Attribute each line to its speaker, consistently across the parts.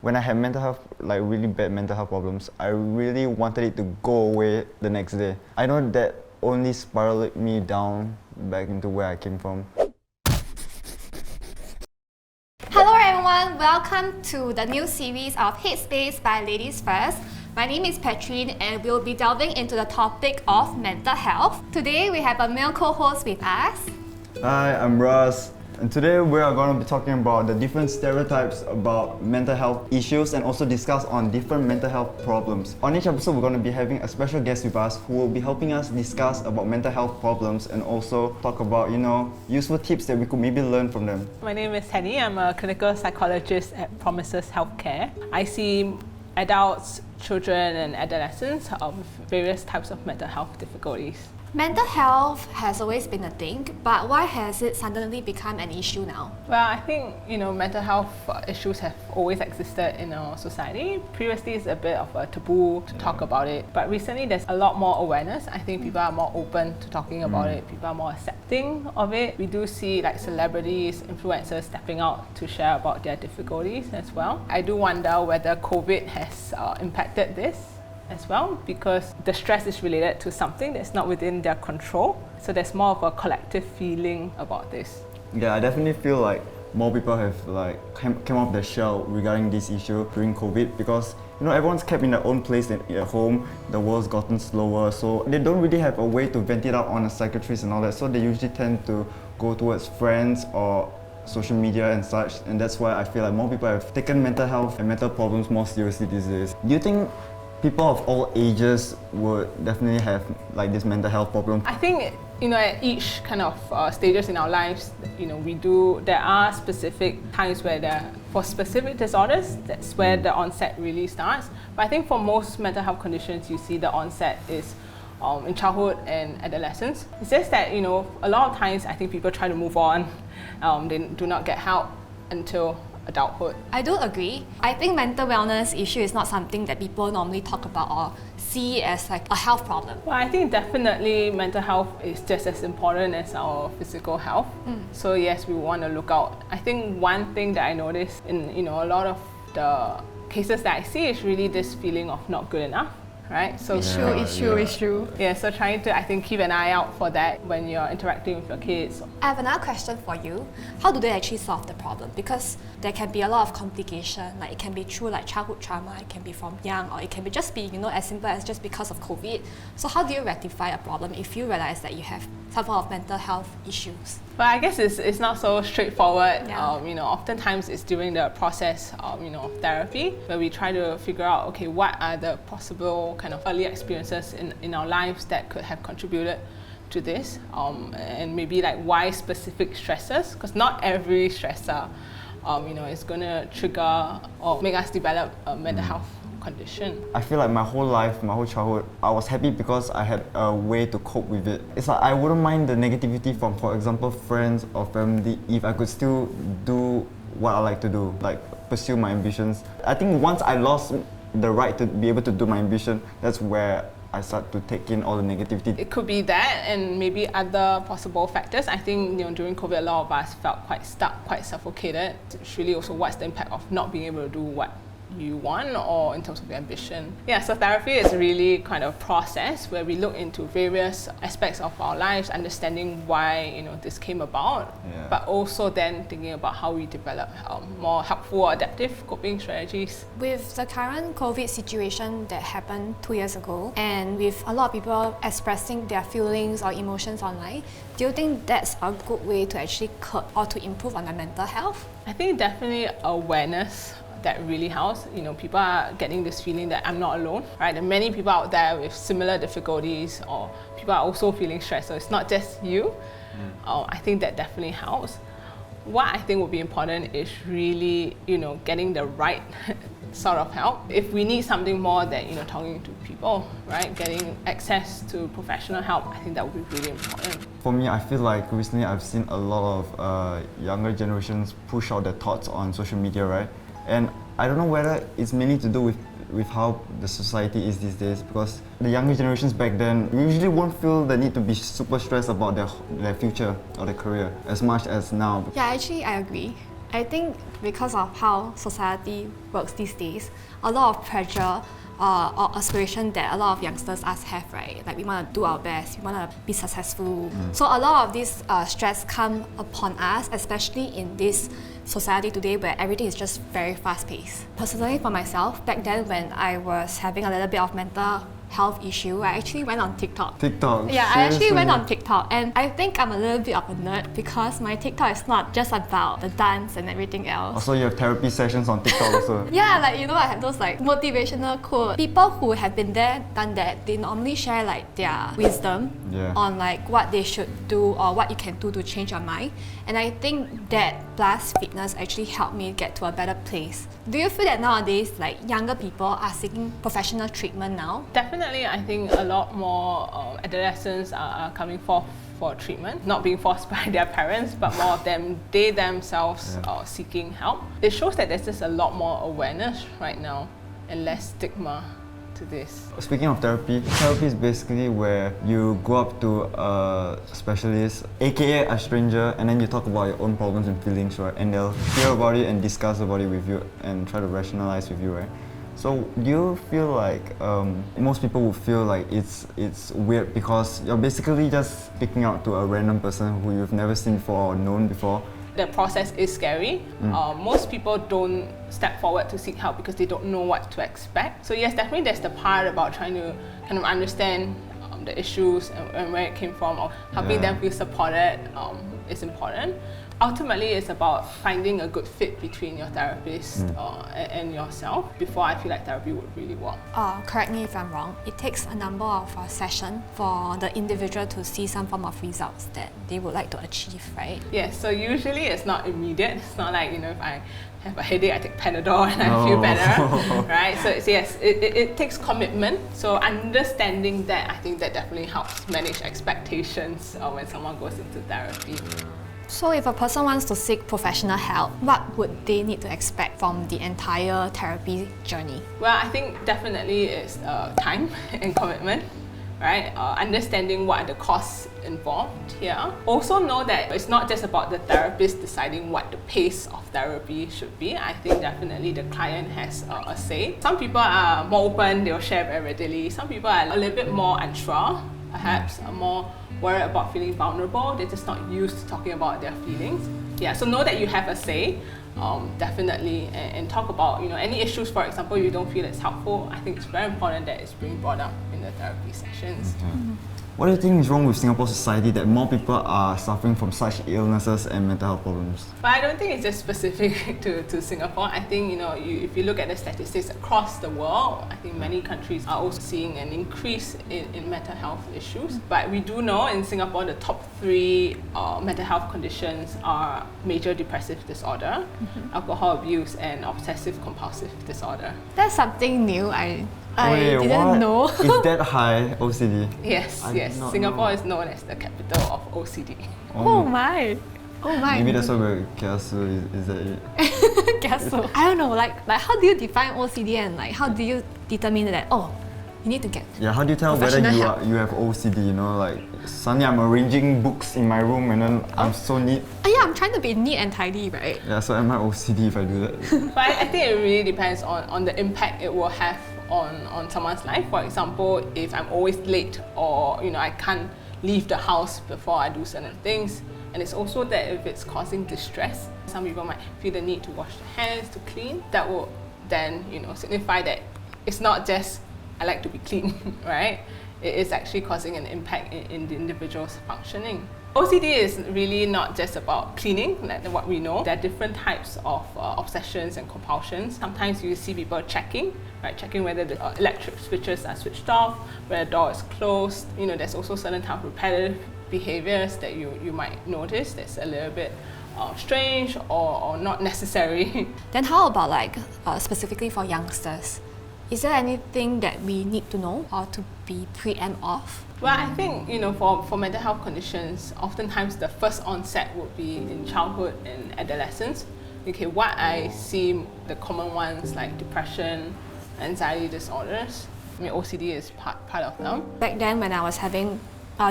Speaker 1: When I had mental health, like really bad mental health problems, I really wanted it to go away the next day. I know that only spiraled me down back into where I came from.
Speaker 2: Hello everyone, welcome to the new series of Headspace by Ladies First. My name is Petrine and we'll be delving into the topic of mental health. Today we have a male co-host with us.
Speaker 1: Hi, I'm Russ. And today we are going to be talking about the different stereotypes about mental health issues and also discuss on different mental health problems. On each episode, we're going to be having a special guest with us who will be helping us discuss about mental health problems and also talk about, useful tips that we could maybe learn from them.
Speaker 3: My name is Henny. I'm a clinical psychologist at Promises Healthcare. I see adults, children and adolescents of various types of mental health difficulties.
Speaker 2: Mental health has always been a thing, but why has it suddenly become an issue now?
Speaker 3: Well, I think, mental health issues have always existed in our society. Previously, it's a bit of a taboo to talk about it, but recently there's a lot more awareness. I think people are more open to talking about it. People are more accepting of it. We do see like celebrities, influencers stepping out to share about their difficulties as well. I do wonder whether COVID has impacted this as well, because the stress is related to something that's not within their control. So there's more of a collective feeling about this.
Speaker 1: Yeah, I definitely feel like more people have came off their shell regarding this issue during COVID because everyone's kept in their own place at home. The world's gotten slower, so they don't really have a way to vent it out on a psychiatrist and all that. So they usually tend to go towards friends or social media and such, and that's why I feel like more people have taken mental health and mental problems more seriously these days. Do you think people of all ages would definitely have like this mental health problem?
Speaker 3: I think at each kind of stages in our lives, there are specific times where for specific disorders, that's where the onset really starts. But I think for most mental health conditions, you see the onset is in childhood and adolescence. It's just that a lot of times I think people try to move on. They do not get help until adulthood.
Speaker 2: I do agree. I think mental wellness issue is not something that people normally talk about or see as like a health problem.
Speaker 3: Well, I think definitely mental health is just as important as our physical health. So yes, we want to look out. I think one thing that I noticed in a lot of the cases that I see is really this feeling of not good enough. Right? So
Speaker 2: it's true.
Speaker 3: Yeah, so trying to, I think, keep an eye out for that when you're interacting with your kids.
Speaker 2: I have another question for you. How do they actually solve the problem? Because there can be a lot of complication. Like it can be through like childhood trauma, it can be from young, or it can be just be as simple as just because of COVID. So how do you rectify a problem if you realize that you have some form of mental health issues?
Speaker 3: Well, I guess it's not so straightforward.
Speaker 2: Yeah.
Speaker 3: Oftentimes it's during the process of therapy where we try to figure out, okay, what are the possible kind of early experiences in our lives that could have contributed to this, and maybe like why specific stressors, because not every stressor is going to trigger or make us develop a mental health condition.
Speaker 1: I feel like my whole life, my whole childhood, I was happy because I had a way to cope with it. It's like I wouldn't mind the negativity from, for example, friends or family if I could still do what I like to do, like pursue my ambitions. I think once I lost the right to be able to do my ambition, that's where I start to take in all the negativity.
Speaker 3: It could be that and maybe other possible factors. I think during COVID a lot of us felt quite stuck, quite suffocated. It's really also what's the impact of not being able to do what you want or in terms of your ambition. Yeah, so therapy is really kind of process where we look into various aspects of our lives, understanding why this came about, but also then thinking about how we develop more helpful adaptive coping strategies.
Speaker 2: With the current COVID situation that happened 2 years ago, and with a lot of people expressing their feelings or emotions online, do you think that's a good way to actually curb or to improve on their mental health?
Speaker 3: I think definitely awareness that really helps. People are getting this feeling that I'm not alone, right? There are many people out there with similar difficulties, or people are also feeling stressed, so it's not just you. I think that definitely helps. What I think would be important is really, getting the right sort of help. If we need something more than, talking to people, right? Getting access to professional help, I think that would be really important.
Speaker 1: For me, I feel like recently I've seen a lot of younger generations push out their thoughts on social media, right? And I don't know whether it's mainly to do with how the society is these days, because the younger generations back then usually won't feel the need to be super stressed about their future or their career as much as now.
Speaker 2: Yeah, actually I agree. I think because of how society works these days, a lot of pressure or aspiration that a lot of youngsters us have, right? Like we want to do our best, we want to be successful. So a lot of this stress come upon us, especially in this society today where everything is just very fast-paced. Personally, for myself, back then when I was having a little bit of mental health issue, I actually went on TikTok.
Speaker 1: TikTok?
Speaker 2: Yeah, I actually went
Speaker 1: Seriously?
Speaker 2: on TikTok, and I think I'm a little bit of a nerd because my TikTok is not just about the dance and everything else.
Speaker 1: Also, you have therapy sessions on TikTok also.
Speaker 2: Yeah, like I have those like motivational quotes. People who have been there, done that, they normally share like their wisdom on like what they should do or what you can do to change your mind. And I think that plus fitness actually helped me get to a better place. Do you feel that nowadays like younger people are seeking professional treatment now?
Speaker 3: Definitely, I think a lot more adolescents are coming forth for treatment, not being forced by their parents, but more of them, they themselves are seeking help. It shows that there's just a lot more awareness right now and less stigma to this.
Speaker 1: Speaking of therapy, therapy is basically where you go up to a specialist, aka a stranger, and then you talk about your own problems and feelings, right? And they'll hear about it and discuss about it with you and try to rationalize with you, right? So do you feel like most people would feel like it's weird because you're basically just speaking out to a random person who you've never seen before or known before?
Speaker 3: The process is scary. Most people don't step forward to seek help because they don't know what to expect. So yes, definitely there's the part about trying to kind of understand the issues and where it came from, or helping them feel supported is important. Ultimately, it's about finding a good fit between your therapist and yourself before I feel like therapy would really work.
Speaker 2: Correct me if I'm wrong, it takes a number of sessions for the individual to see some form of results that they would like to achieve, right?
Speaker 3: Yes, so usually it's not immediate. It's not like, if I have a headache, I take Panadol and I feel better, right? So yes, it takes commitment. So understanding that, I think that definitely helps manage expectations when someone goes into therapy.
Speaker 2: So if a person wants to seek professional help, what would they need to expect from the entire therapy journey?
Speaker 3: Well, I think definitely it's time and commitment, right? Understanding what are the costs involved here. Also know that it's not just about the therapist deciding what the pace of therapy should be. I think definitely the client has a say. Some people are more open, they'll share very readily. Some people are a little bit more unsure, perhaps more worried about feeling vulnerable. They're just not used to talking about their feelings. Yeah, so know that you have a say, definitely, and talk about any issues, for example, you don't feel it's helpful. I think it's very important that it's being brought up in the therapy sessions.
Speaker 1: What do you think is wrong with Singapore society that more people are suffering from such illnesses and mental health problems?
Speaker 3: But I don't think it's just specific to Singapore. I think if you look at the statistics across the world, I think many countries are also seeing an increase in mental health issues. But we do know in Singapore the top 3 mental health conditions are major depressive disorder, alcohol abuse, and obsessive compulsive disorder.
Speaker 2: That's something new. I
Speaker 1: Wait,
Speaker 2: didn't
Speaker 1: what?
Speaker 2: know.
Speaker 1: Is that high, OCD?
Speaker 3: Yes,
Speaker 1: I
Speaker 3: yes.
Speaker 1: did not
Speaker 3: Singapore
Speaker 1: know.
Speaker 3: is known as the capital of OCD.
Speaker 2: Oh my. Oh my.
Speaker 1: Maybe that's why we're kiasu, is that it?
Speaker 2: Guess so. I don't know, like how do you define OCD and like how do you determine that, you need to get
Speaker 1: Yeah, how do you tell whether
Speaker 2: professional help?
Speaker 1: you have OCD, like suddenly I'm arranging books in my room and then I'm so neat.
Speaker 2: Yeah, I'm trying to be neat and tidy, right?
Speaker 1: Yeah, so am I OCD if I do that?
Speaker 3: But I think it really depends on the impact it will have on someone's life. For example, if I'm always late or I can't leave the house before I do certain things, and it's also that if it's causing distress, some people might feel the need to wash their hands, to clean. That will then signify that it's not just I like to be clean, right? It is actually causing an impact in the individual's functioning. OCD is really not just about cleaning, like what we know. There are different types of obsessions and compulsions. Sometimes you see people checking whether the electric switches are switched off, whether the door is closed. There's also certain type of repetitive behaviors that you might notice that's a little bit strange or not necessary.
Speaker 2: Then how about like specifically for youngsters? Is there anything that we need to know or to be preempt of?
Speaker 3: Well, I think, for mental health conditions, oftentimes the first onset would be in childhood and adolescence. Okay, what I see, the common ones like depression, anxiety disorders. OCD is part of them.
Speaker 2: Back then when I was having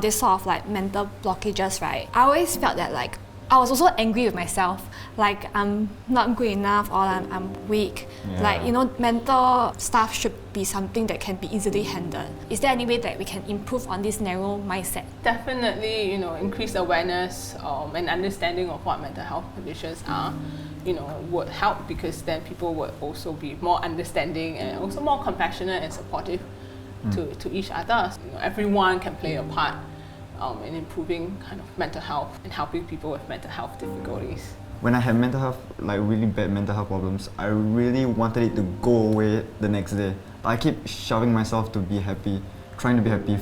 Speaker 2: this sort of like mental blockages, right, I always felt that like I was also angry with myself, like I'm not good enough or I'm weak.
Speaker 1: Yeah.
Speaker 2: Like, you know, mental stuff should be something that can be easily handled. Is there any way that we can improve on this narrow mindset?
Speaker 3: Definitely, you know, increase awareness and understanding of what mental health conditions are, you know, would help, because then people would also be more understanding and also more compassionate and supportive to each other. You know, everyone can play a part in improving kind of mental health and helping people with mental health difficulties.
Speaker 1: When I had mental health, like really bad mental health problems, I really wanted it to go away the next day. I keep shoving myself to be happy, trying to be happy,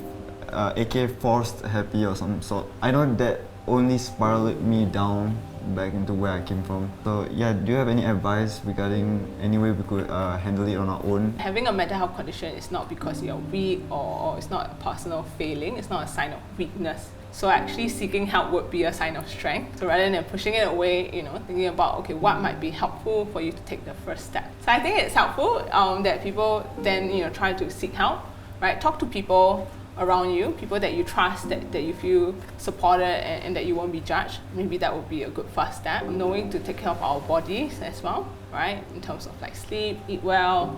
Speaker 1: aka forced happy or some sort. I know that only spiraled me down back into where I came from. So yeah, do you have any advice regarding any way we could handle it on our own?
Speaker 3: Having a mental health condition is not because you're weak or it's not a personal failing, it's not a sign of weakness. So actually seeking help would be a sign of strength. So rather than pushing it away, you know, thinking about, okay, what might be helpful for you to take the first step. So I think it's helpful that people then, you know, try to seek help, right? Talk to people around you, people that you trust, that you feel supported and that you won't be judged. Maybe that would be a good first step. Knowing to take care of our bodies as well, right? In terms of like sleep, eat well.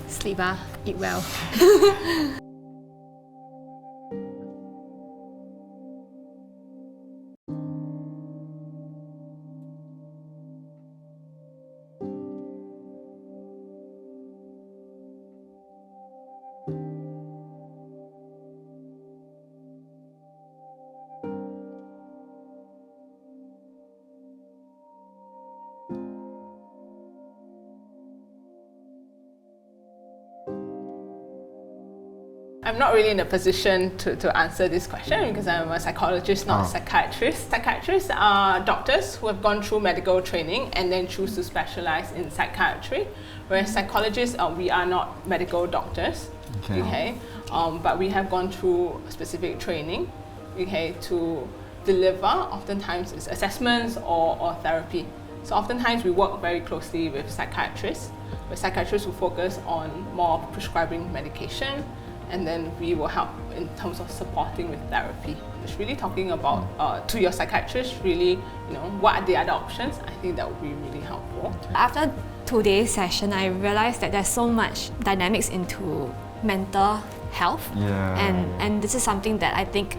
Speaker 2: Sleep, eat well.
Speaker 3: I'm not really in a position to answer this question because I'm a psychologist, not a psychiatrist. Psychiatrists are doctors who have gone through medical training and then choose to specialize in psychiatry, whereas psychologists, we are not medical doctors, okay? But we have gone through specific training, okay, to deliver, oftentimes it's assessments or therapy. So oftentimes we work very closely with psychiatrists, where psychiatrists will focus on more prescribing medication, and then we will help in terms of supporting with therapy. It's really talking about to your psychiatrist, really, you know, what are the other options. I think that would be really helpful.
Speaker 2: After today's session, I realized that there's so much dynamics into mental health, and this is something that I think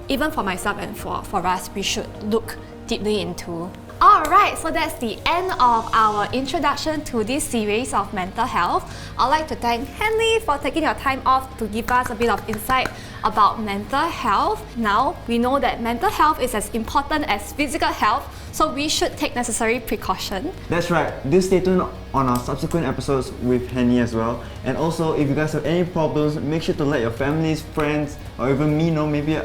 Speaker 2: even for myself and for us, we should look deeply into. Alright, so that's the end of our introduction to this series of mental health. I'd like to thank Henny for taking your time off to give us a bit of insight about mental health. Now, we know that mental health is as important as physical health, so we should take necessary precaution.
Speaker 1: That's right. Do stay tuned on our subsequent episodes with Henny as well. And also, if you guys have any problems, make sure to let your families, friends, or even me know. Maybe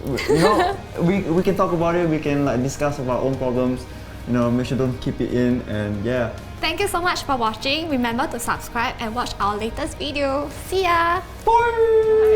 Speaker 1: you know, we can talk about it. We can like discuss about our own problems. You know, make sure don't keep it in, and yeah.
Speaker 2: Thank you so much for watching. Remember to subscribe and watch our latest video. See ya!
Speaker 1: Bye!